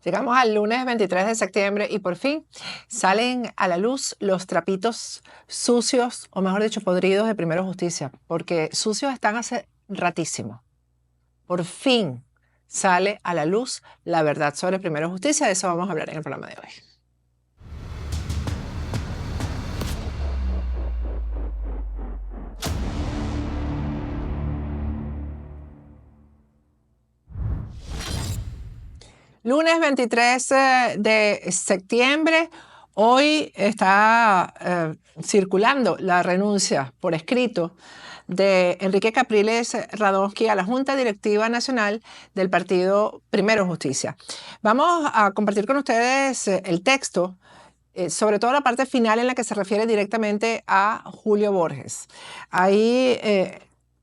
Llegamos al lunes 23 de septiembre y por fin salen a la luz los trapitos sucios, o mejor dicho, podridos de Primero Justicia, porque sucios están hace ratísimo. Por fin sale a la luz la verdad sobre Primero Justicia. De eso vamos a hablar en el programa de hoy. Lunes 23 de septiembre, hoy está circulando la renuncia por escrito de Enrique Capriles Radonsky a la Junta Directiva Nacional del Partido Primero Justicia. Vamos a compartir con ustedes el texto, sobre todo la parte final en la que se refiere directamente a Julio Borges. Ahí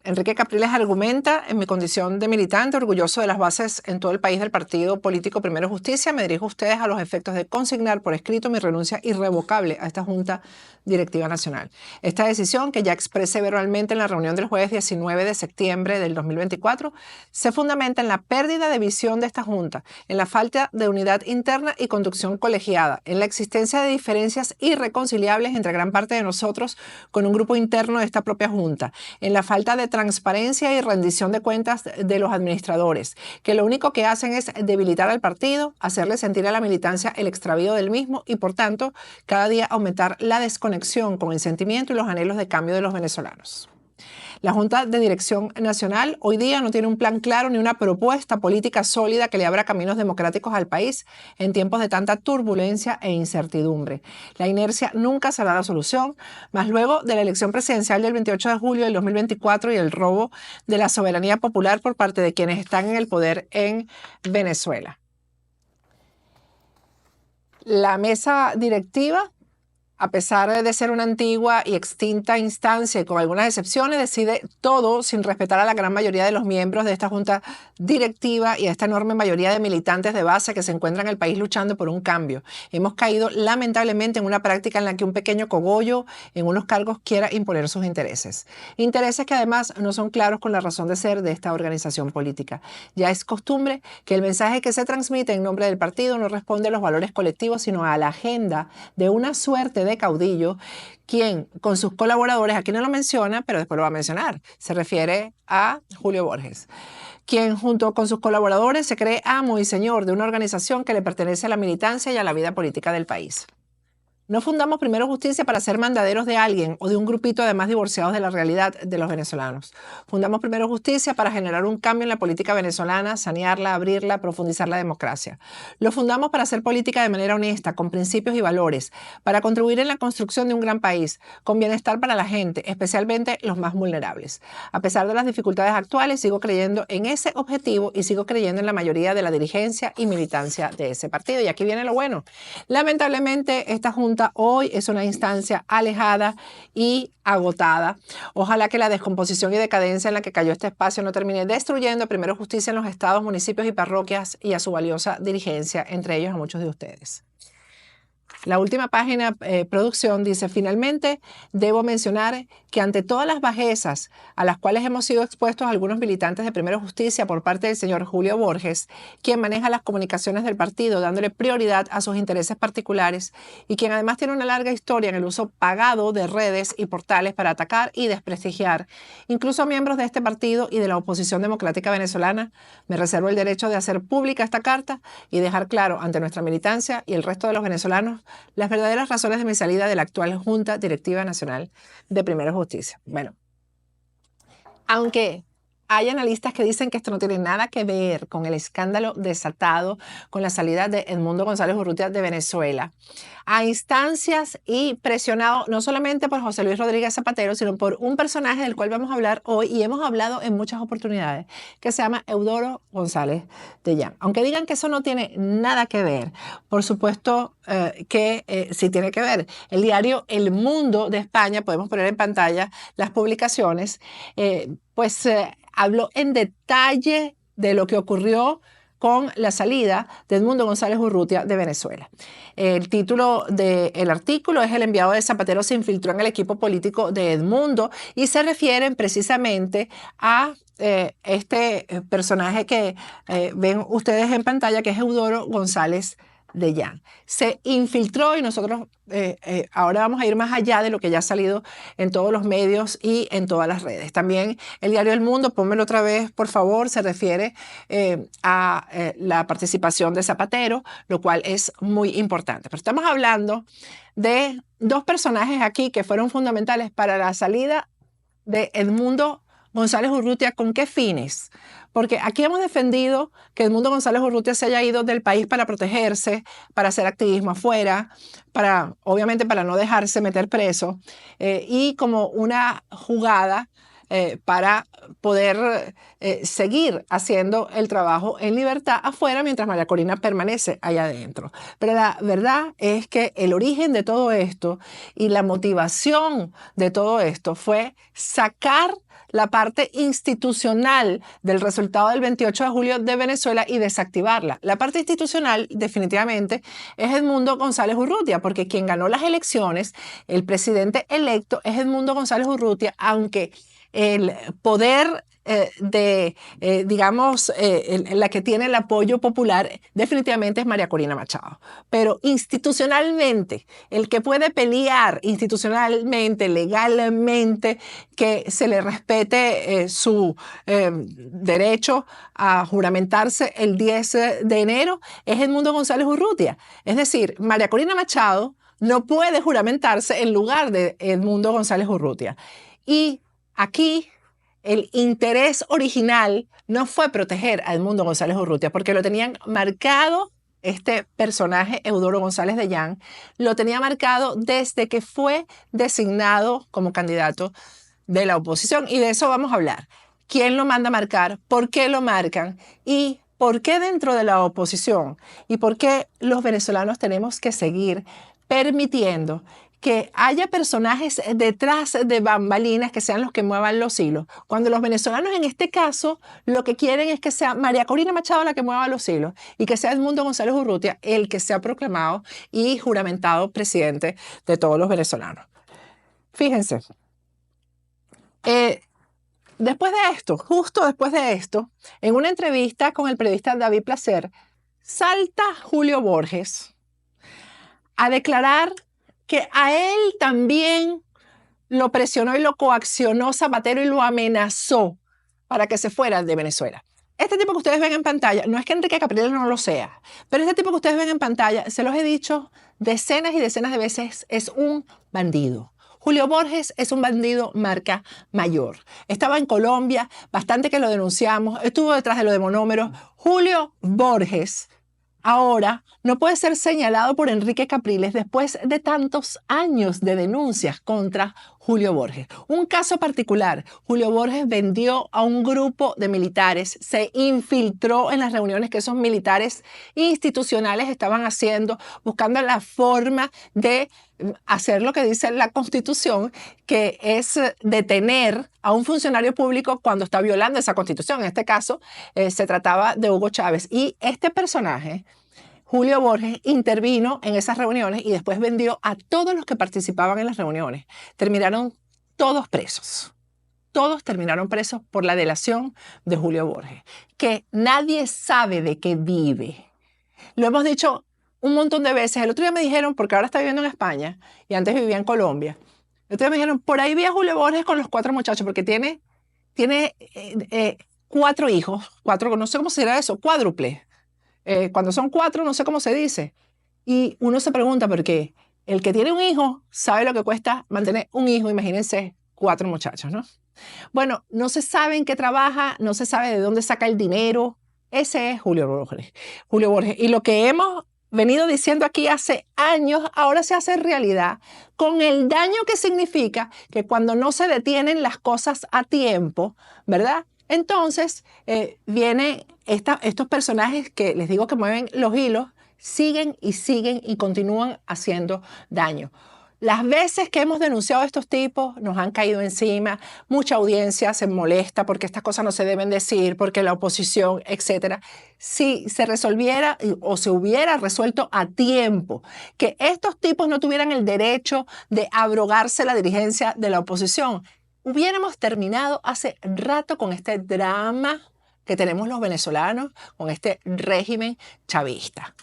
Enrique Capriles argumenta: en mi condición de militante, orgulloso de las bases en todo el país del partido político Primero Justicia, me dirijo a ustedes a los efectos de consignar por escrito mi renuncia irrevocable a esta Junta Directiva Nacional. Esta decisión, que ya expresé verbalmente en la reunión del jueves 19 de septiembre del 2024, se fundamenta en la pérdida de visión de esta Junta, en la falta de unidad interna y conducción colegiada, en la existencia de diferencias irreconciliables entre gran parte de nosotros con un grupo interno de esta propia Junta, en la falta de transparencia y rendición de cuentas de los administradores, que lo único que hacen es debilitar al partido, hacerle sentir a la militancia el extravío del mismo y, por tanto, cada día aumentar la desconexión con el sentimiento y los anhelos de cambio de los venezolanos. La Junta de Dirección Nacional hoy día no tiene un plan claro ni una propuesta política sólida que le abra caminos democráticos al país en tiempos de tanta turbulencia e incertidumbre. La inercia nunca será la solución, más luego de la elección presidencial del 28 de julio del 2024 y el robo de la soberanía popular por parte de quienes están en el poder en Venezuela. La mesa directiva, a pesar de ser una antigua y extinta instancia y con algunas excepciones, decide todo sin respetar a la gran mayoría de los miembros de esta junta directiva y a esta enorme mayoría de militantes de base que se encuentran en el país luchando por un cambio. Hemos caído lamentablemente en una práctica en la que un pequeño cogollo en unos cargos quiera imponer sus intereses. Intereses que además no son claros con la razón de ser de esta organización política. Ya es costumbre que el mensaje que se transmite en nombre del partido no responde a los valores colectivos, sino a la agenda de una suerte de caudillo, quien con sus colaboradores, aquí no lo menciona, pero después lo va a mencionar, se refiere a Julio Borges, quien junto con sus colaboradores se cree amo y señor de una organización que le pertenece a la militancia y a la vida política del país. No fundamos Primero Justicia para ser mandaderos de alguien o de un grupito además divorciados de la realidad de los venezolanos. Fundamos Primero Justicia para generar un cambio en la política venezolana, sanearla, abrirla, profundizar la democracia. Lo fundamos para hacer política de manera honesta, con principios y valores, para contribuir en la construcción de un gran país, con bienestar para la gente, especialmente los más vulnerables. A pesar de las dificultades actuales, sigo creyendo en ese objetivo y sigo creyendo en la mayoría de la dirigencia y militancia de ese partido. Y aquí viene lo bueno. Lamentablemente, esta Junta hoy es una instancia alejada y agotada. Ojalá que la descomposición y decadencia en la que cayó este espacio no termine destruyendo a Primero Justicia en los estados, municipios y parroquias y a su valiosa dirigencia, entre ellos a muchos de ustedes. La última página, producción, dice: finalmente, debo mencionar que ante todas las bajezas a las cuales hemos sido expuestos algunos militantes de Primero Justicia por parte del señor Julio Borges, quien maneja las comunicaciones del partido dándole prioridad a sus intereses particulares y quien además tiene una larga historia en el uso pagado de redes y portales para atacar y desprestigiar incluso a miembros de este partido y de la oposición democrática venezolana, me reservo el derecho de hacer pública esta carta y dejar claro ante nuestra militancia y el resto de los venezolanos las verdaderas razones de mi salida de la actual Junta Directiva Nacional de Primero Justicia. Bueno, aunque hay analistas que dicen que esto no tiene nada que ver con el escándalo desatado con la salida de Edmundo González Urrutia de Venezuela, a instancias y presionado no solamente por José Luis Rodríguez Zapatero, sino por un personaje del cual vamos a hablar hoy y hemos hablado en muchas oportunidades, que se llama Eudoro González de Llán. Aunque digan que eso no tiene nada que ver, por supuesto que sí tiene que ver. El diario El Mundo de España, podemos poner en pantalla las publicaciones, habló en detalle de lo que ocurrió con la salida de Edmundo González Urrutia de Venezuela. El título del artículo es: el enviado de Zapatero se infiltró en el equipo político de Edmundo, y se refieren precisamente a este personaje que ven ustedes en pantalla, que es Eudoro González de Llán. Se infiltró, y nosotros ahora vamos a ir más allá de lo que ya ha salido en todos los medios y en todas las redes. También el diario El Mundo, pónmelo otra vez por favor, se refiere a la participación de Zapatero, lo cual es muy importante. Pero estamos hablando de dos personajes aquí que fueron fundamentales para la salida de Edmundo González Urrutia. ¿Con qué fines? Porque aquí hemos defendido que Edmundo González Urrutia se haya ido del país para protegerse, para hacer activismo afuera, obviamente para no dejarse meter preso, y como una jugada para poder seguir haciendo el trabajo en libertad afuera mientras María Corina permanece allá adentro. Pero la verdad es que el origen de todo esto y la motivación de todo esto fue sacar la parte institucional del resultado del 28 de julio de Venezuela y desactivarla. La parte institucional definitivamente es Edmundo González Urrutia, porque quien ganó las elecciones, el presidente electo, es Edmundo González Urrutia, aunque el poder digamos, la que tiene el apoyo popular definitivamente es María Corina Machado. Pero institucionalmente, el que puede pelear institucionalmente, legalmente, que se le respete su derecho a juramentarse el 10 de enero, es Edmundo González Urrutia. Es decir, María Corina Machado no puede juramentarse en lugar de Edmundo González Urrutia. Y aquí el interés original no fue proteger a Edmundo González Urrutia, porque lo tenían marcado, este personaje, Eudoro González de Llán, lo tenía marcado desde que fue designado como candidato de la oposición. Y de eso vamos a hablar. ¿Quién lo manda a marcar? ¿Por qué lo marcan? Y ¿por qué dentro de la oposición? ¿Y por qué los venezolanos tenemos que seguir permitiendo que haya personajes detrás de bambalinas que sean los que muevan los hilos, cuando los venezolanos en este caso lo que quieren es que sea María Corina Machado la que mueva los hilos y que sea Edmundo González Urrutia el que sea proclamado y juramentado presidente de todos los venezolanos? Fíjense, después de esto, justo después de esto, en una entrevista con el periodista David Placer, salta Julio Borges a declarar que a él también lo presionó y lo coaccionó Zapatero y lo amenazó para que se fuera de Venezuela. Este tipo que ustedes ven en pantalla, no es que Enrique Capriles no lo sea, pero este tipo que ustedes ven en pantalla, se los he dicho decenas y decenas de veces, es un bandido. Julio Borges es un bandido marca mayor. Estaba en Colombia, bastante que lo denunciamos, estuvo detrás de lo de Monómeros. Julio Borges ahora no puede ser señalado por Enrique Capriles después de tantos años de denuncias contra Julio Borges. Un caso particular: Julio Borges vendió a un grupo de militares, se infiltró en las reuniones que esos militares institucionales estaban haciendo, buscando la forma de hacer lo que dice la Constitución, que es detener a un funcionario público cuando está violando esa Constitución. En este caso, se trataba de Hugo Chávez. Y este personaje, Julio Borges, intervino en esas reuniones y después vendió a todos los que participaban en las reuniones. Terminaron todos presos. Todos terminaron presos por la delación de Julio Borges, que nadie sabe de qué vive. Lo hemos dicho un montón de veces. El otro día me dijeron, porque ahora está viviendo en España y antes vivía en Colombia, el otro día me dijeron, por ahí vi a Julio Borges con los 4 muchachos, porque tiene 4 hijos, 4, no sé cómo será eso, cuádruple. Cuando son 4, no sé cómo se dice. Y uno se pregunta por qué. El que tiene un hijo sabe lo que cuesta mantener un hijo, imagínense 4 muchachos, ¿no? Bueno, no se sabe en qué trabaja, no se sabe de dónde saca el dinero. Ese es Julio Borges. Julio Borges. Y lo que hemos venido diciendo aquí hace años, ahora se hace realidad, con el daño que significa que cuando no se detienen las cosas a tiempo, ¿verdad? Entonces vienen estos personajes que les digo que mueven los hilos, siguen y continúan haciendo daño. Las veces que hemos denunciado a estos tipos nos han caído encima, mucha audiencia se molesta porque estas cosas no se deben decir, porque la oposición, etcétera. Si se resolviera o se hubiera resuelto a tiempo que estos tipos no tuvieran el derecho de abrogarse la dirigencia de la oposición, hubiéramos terminado hace rato con este drama que tenemos los venezolanos, con este régimen chavista.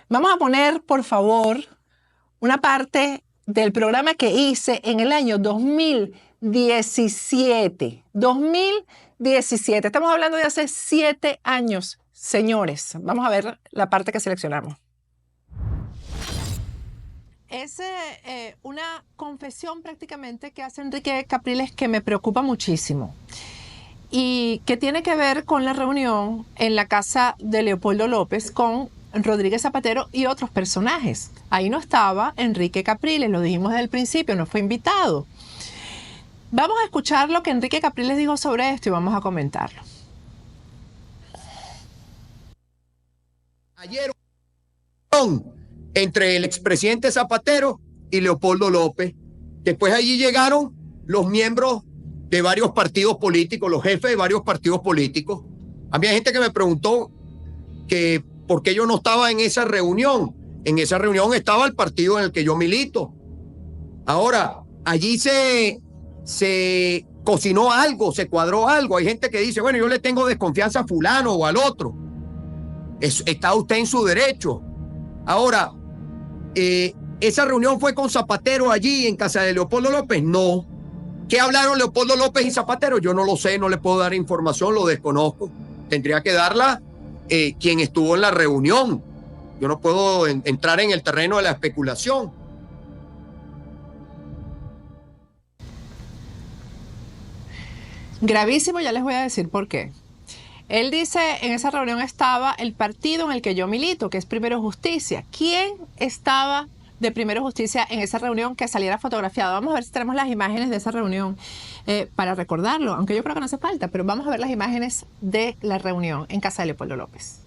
Vamos a poner, por favor, una parte del programa que hice en el año 2017. 2017. Estamos hablando de hace 7 años, señores. Vamos a ver la parte que seleccionamos. Es una confesión prácticamente que hace Enrique Capriles que me preocupa muchísimo y que tiene que ver con la reunión en la casa de Leopoldo López con Rodríguez Zapatero y otros personajes. Ahí no estaba Enrique Capriles, lo dijimos desde el principio, no fue invitado. Vamos a escuchar lo que Enrique Capriles dijo sobre esto y vamos a comentarlo. Ayer entre el expresidente Zapatero y Leopoldo López. Después allí llegaron los miembros de varios partidos políticos, los jefes de varios partidos políticos. Había gente que me preguntó que por qué yo no estaba en esa reunión. En esa reunión estaba el partido en el que yo milito. Ahora, allí se cocinó algo, se cuadró algo. Hay gente que dice, bueno, yo le tengo desconfianza a fulano o al otro. Está usted en su derecho. Ahora, ¿esa reunión fue con Zapatero allí en casa de Leopoldo López? No. ¿Qué hablaron Leopoldo López y Zapatero? Yo no lo sé, no le puedo dar información, lo desconozco. Tendría que darla quien estuvo en la reunión. Yo no puedo entrar en el terreno de la especulación. Gravísimo, ya les voy a decir por qué. Él dice, en esa reunión estaba el partido en el que yo milito, que es Primero Justicia. ¿Quién estaba de Primero Justicia en esa reunión que saliera fotografiado? Vamos a ver si tenemos las imágenes de esa reunión para recordarlo, aunque yo creo que no hace falta, pero vamos a ver las imágenes de la reunión en casa de Leopoldo López.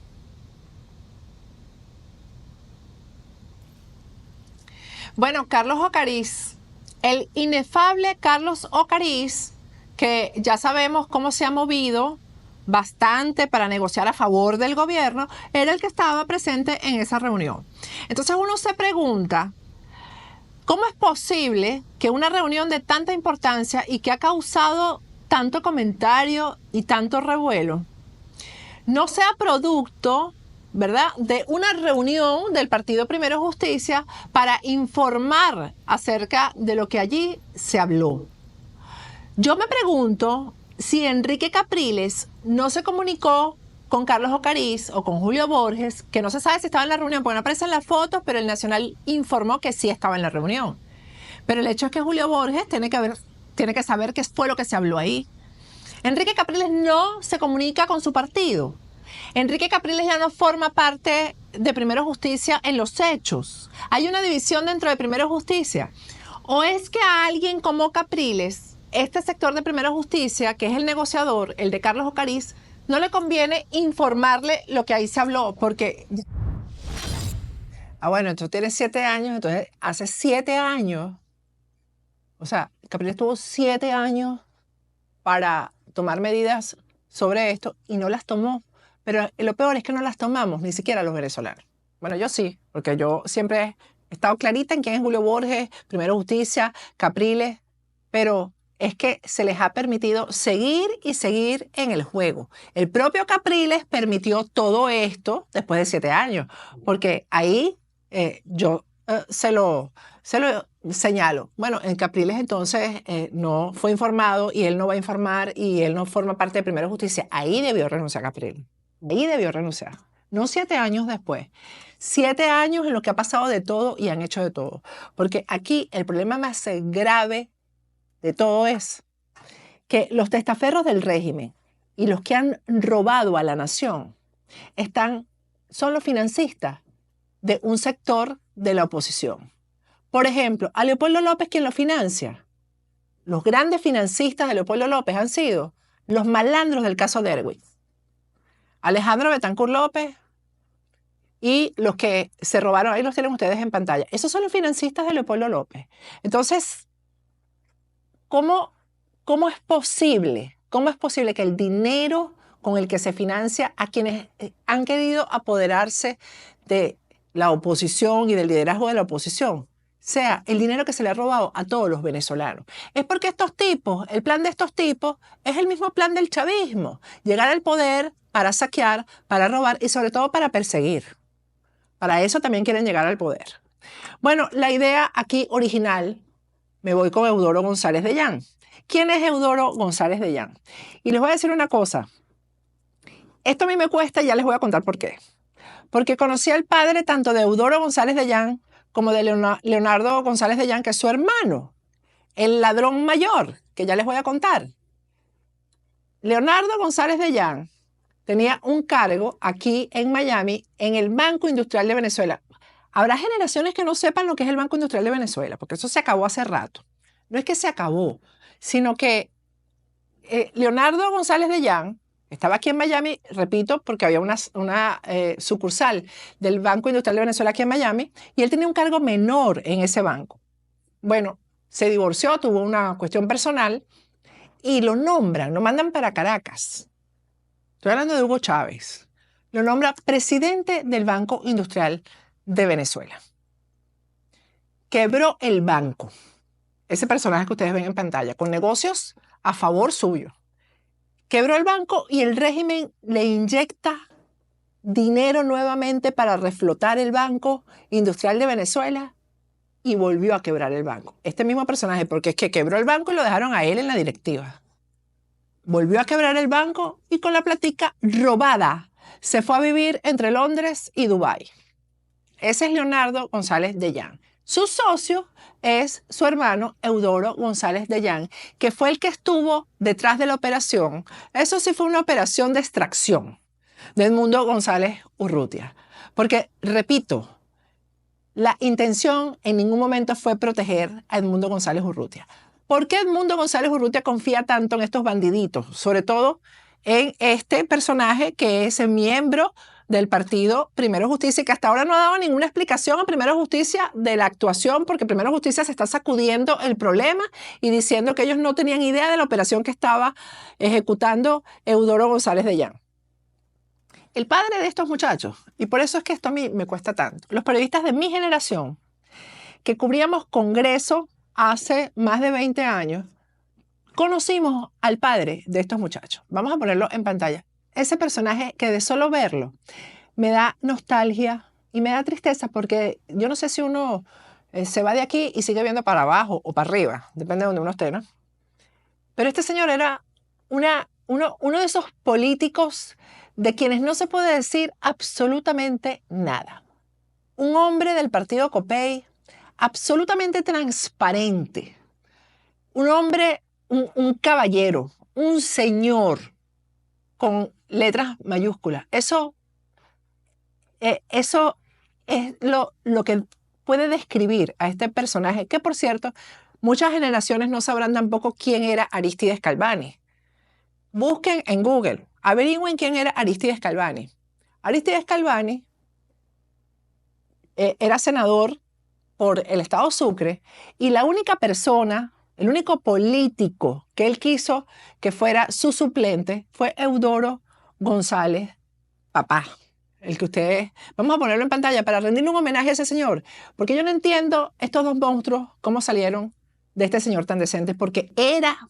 Bueno, Carlos Ocariz, el inefable Carlos Ocariz, que ya sabemos cómo se ha movido bastante para negociar a favor del gobierno, era el que estaba presente en esa reunión. Entonces uno se pregunta, ¿cómo es posible que una reunión de tanta importancia y que ha causado tanto comentario y tanto revuelo no sea producto, ¿verdad?, de una reunión del Partido Primero Justicia para informar acerca de lo que allí se habló? Yo me pregunto si Enrique Capriles no se comunicó con Carlos Ocariz o con Julio Borges, que no se sabe si estaba en la reunión, porque no aparecen las fotos, pero el Nacional informó que sí estaba en la reunión. Pero el hecho es que Julio Borges tiene que saber qué fue lo que se habló ahí. Enrique Capriles no se comunica con su partido. Enrique Capriles ya no forma parte de Primero Justicia en los hechos. Hay una división dentro de Primero Justicia. ¿O es que a alguien como Capriles, este sector de Primero Justicia, que es el negociador, el de Carlos Ocariz, no le conviene informarle lo que ahí se habló? Porque... bueno, tú tienes 7 años, entonces hace 7 años, o sea, Capriles tuvo 7 años para tomar medidas sobre esto y no las tomó. Pero lo peor es que no las tomamos, ni siquiera los venezolanos. Bueno, yo sí, porque yo siempre he estado clarita en quién es Julio Borges, Primero Justicia, Capriles, pero es que se les ha permitido seguir y seguir en el juego. El propio Capriles permitió todo esto después de 7 años, porque ahí yo se lo señalo. Bueno, en Capriles entonces no fue informado y él no va a informar y él no forma parte de Primero Justicia. Ahí debió renunciar Capriles. Ahí debió renunciar. No 7 años después. 7 años en los que ha pasado de todo y han hecho de todo. Porque aquí el problema más grave de todo es que los testaferros del régimen y los que han robado a la nación son los financistas de un sector de la oposición. Por ejemplo, a Leopoldo López, ¿quién lo financia? Los grandes financistas de Leopoldo López han sido los malandros del caso Derwin. Alejandro Betancur López, y los que se robaron, ahí los tienen ustedes en pantalla. Esos son los financistas de Leopoldo López. Entonces, ¿cómo es posible? ¿Cómo es posible que el dinero con el que se financia a quienes han querido apoderarse de la oposición y del liderazgo de la oposición sea el dinero que se le ha robado a todos los venezolanos? Es porque estos tipos, el plan de estos tipos es el mismo plan del chavismo: llegar al poder para saquear, para robar y sobre todo para perseguir. Para eso también quieren llegar al poder. Bueno, la idea aquí original, me voy con Eudoro González de Llán. ¿Quién es Eudoro González de Llán? Y les voy a decir una cosa. Esto a mí me cuesta y ya les voy a contar por qué. Porque conocí al padre tanto de Eudoro González de Llán como de Leonardo González de Llán, que es su hermano, el ladrón mayor, que ya les voy a contar. Leonardo González de Llán tenía un cargo aquí en Miami en el Banco Industrial de Venezuela. Habrá generaciones que no sepan lo que es el Banco Industrial de Venezuela, porque eso se acabó hace rato. No es que se acabó, sino que Leonardo González de Llán estaba aquí en Miami, repito, porque había una sucursal del Banco Industrial de Venezuela aquí en Miami, y él tenía un cargo menor en ese banco. Bueno, se divorció, tuvo una cuestión personal, y lo nombran, lo mandan para Caracas. Estoy hablando de Hugo Chávez. Lo nombra presidente del Banco Industrial de Venezuela. Quebró el banco. Ese personaje que ustedes ven en pantalla, con negocios a favor suyo. Quebró el banco y el régimen le inyecta dinero nuevamente para reflotar el Banco Industrial de Venezuela y volvió a quebrar el banco. Este mismo personaje, porque es que quebró el banco y lo dejaron a él en la directiva. Volvió a quebrar el banco y con la platica robada se fue a vivir entre Londres y Dubái. Ese es Leonardo González de Llán. Su socio es su hermano Eudoro González de Llán, que fue el que estuvo detrás de la operación. Eso sí fue una operación de extracción de Edmundo González Urrutia. Porque, repito, la intención en ningún momento fue proteger a Edmundo González Urrutia. ¿Por qué Edmundo González Urrutia confía tanto en estos bandiditos? Sobre todo en este personaje que es miembro del partido Primero Justicia y que hasta ahora no ha dado ninguna explicación a Primero Justicia de la actuación, porque Primero Justicia se está sacudiendo el problema y diciendo que ellos no tenían idea de la operación que estaba ejecutando Eudoro González de Llán. El padre de estos muchachos, y por eso es que esto a mí me cuesta tanto, los periodistas de mi generación, que cubríamos Congreso hace más de 20 años, conocimos al padre de estos muchachos. Vamos a ponerlo en pantalla. Ese personaje que de solo verlo me da nostalgia y me da tristeza, porque yo no sé si uno se va de aquí y sigue viendo para abajo o para arriba, depende de donde uno esté, ¿no? Pero este señor era uno de esos políticos de quienes no se puede decir absolutamente nada. Un hombre del partido Copey, absolutamente transparente. Un hombre, un caballero, un señor con letras mayúsculas. Eso es lo que puede describir a este personaje, que por cierto, muchas generaciones no sabrán tampoco quién era Arístides Calvani. Busquen en Google, averigüen quién era Arístides Calvani. Arístides Calvani era senador por el estado Sucre y la única persona, el único político que él quiso que fuera su suplente fue Eudoro González, papá. El que ustedes... Vamos a ponerlo en pantalla para rendirle un homenaje a ese señor, porque yo no entiendo estos dos monstruos cómo salieron de este señor tan decente, porque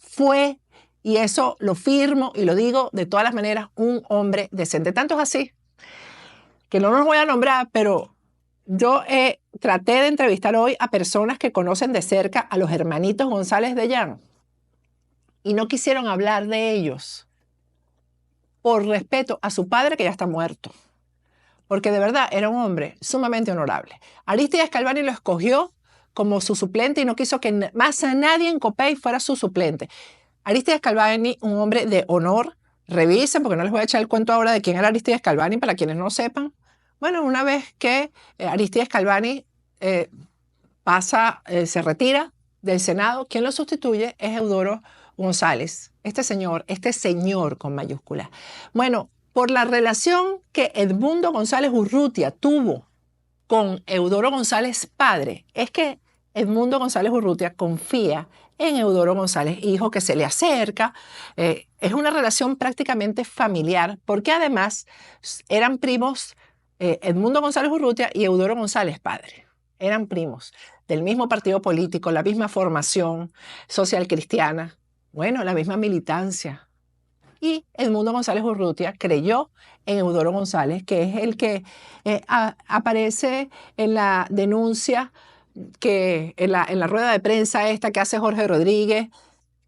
fue, y eso lo firmo y lo digo de todas las maneras, un hombre decente. Tanto es así que no los voy a nombrar, pero yo traté de entrevistar hoy a personas que conocen de cerca a los hermanitos González de Llán y no quisieron hablar de ellos por respeto a su padre, que ya está muerto, porque de verdad era un hombre sumamente honorable. Arístides Calvani lo escogió como su suplente y no quiso que más a nadie en Copey fuera su suplente. Arístides Calvani, un hombre de honor. Revisen, porque no les voy a echar el cuento ahora de quién era Arístides Calvani, para quienes no sepan. Bueno, una vez que Arístides Calvani se retira del Senado, quien lo sustituye es Eudoro González, este señor con mayúscula. Bueno, por la relación que Edmundo González Urrutia tuvo con Eudoro González padre, es que Edmundo González Urrutia confía en Eudoro González hijo, que se le acerca. Es una relación prácticamente familiar, porque además eran primos Edmundo González Urrutia y Eudoro González padre. Eran primos del mismo partido político, la misma formación social cristiana, bueno, la misma militancia. Y Edmundo González Urrutia creyó en Eudoro González, que es el que aparece en la denuncia, que en la rueda de prensa esta que hace Jorge Rodríguez,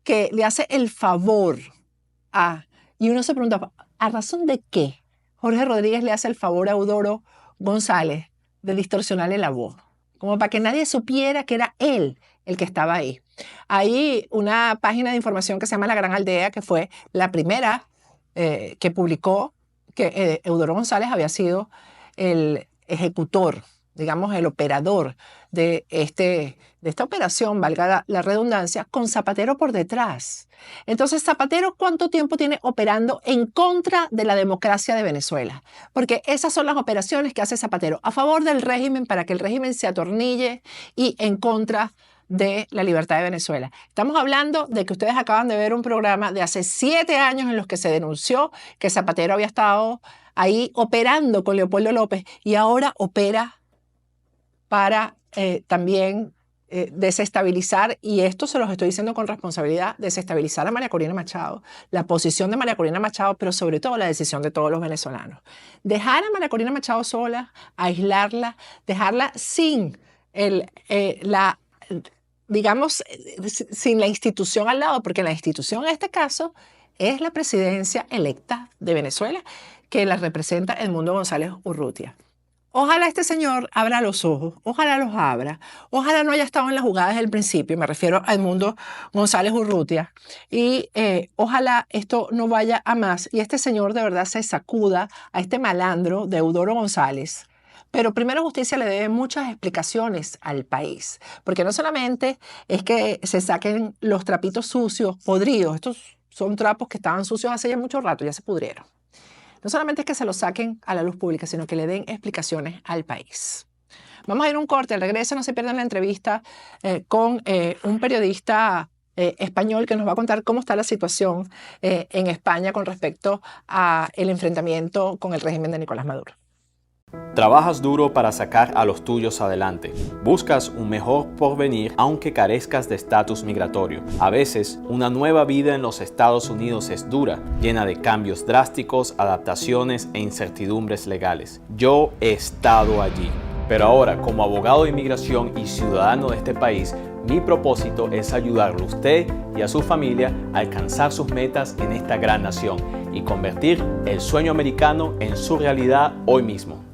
que le hace el favor y uno se pregunta, ¿a razón de qué Jorge Rodríguez le hace el favor a Eudoro González de distorsionarle la voz? Como para que nadie supiera que era él el que estaba ahí. Hay una página de información que se llama La Gran Aldea, que fue la primera que publicó que Eudoro González había sido el ejecutor, digamos, el operador de esta operación, valga la redundancia, con Zapatero por detrás. Entonces, Zapatero, ¿cuánto tiempo tiene operando en contra de la democracia de Venezuela? Porque esas son las operaciones que hace Zapatero a favor del régimen, para que el régimen se atornille, y en contra de la libertad de Venezuela. Estamos hablando de que ustedes acaban de ver un programa de hace 7 años en los que se denunció que Zapatero había estado ahí operando con Leopoldo López, y ahora opera para también desestabilizar, y esto se los estoy diciendo con responsabilidad, desestabilizar a María Corina Machado, la posición de María Corina Machado, pero sobre todo la decisión de todos los venezolanos. Dejar a María Corina Machado sola, aislarla, dejarla sin digamos, sin la institución al lado, porque la institución en este caso es la presidencia electa de Venezuela, que la representa Edmundo González Urrutia. Ojalá este señor abra los ojos, ojalá los abra, ojalá no haya estado en la jugada desde el principio, me refiero a Edmundo González Urrutia, y ojalá esto no vaya a más y este señor de verdad se sacuda a este malandro de Eudoro González. Pero primero Justicia le debe muchas explicaciones al país, porque no solamente es que se saquen los trapitos sucios, podridos, estos son trapos que estaban sucios hace ya mucho rato, ya se pudrieron. No solamente es que se los saquen a la luz pública, sino que le den explicaciones al país. Vamos a ir a un corte. Al regreso no se pierdan la entrevista con un periodista español que nos va a contar cómo está la situación en España con respecto al enfrentamiento con el régimen de Nicolás Maduro. Trabajas duro para sacar a los tuyos adelante. Buscas un mejor porvenir aunque carezcas de estatus migratorio. A veces, una nueva vida en los Estados Unidos es dura, llena de cambios drásticos, adaptaciones e incertidumbres legales. Yo he estado allí. Pero ahora, como abogado de inmigración y ciudadano de este país, mi propósito es ayudarle a usted y a su familia a alcanzar sus metas en esta gran nación y convertir el sueño americano en su realidad hoy mismo.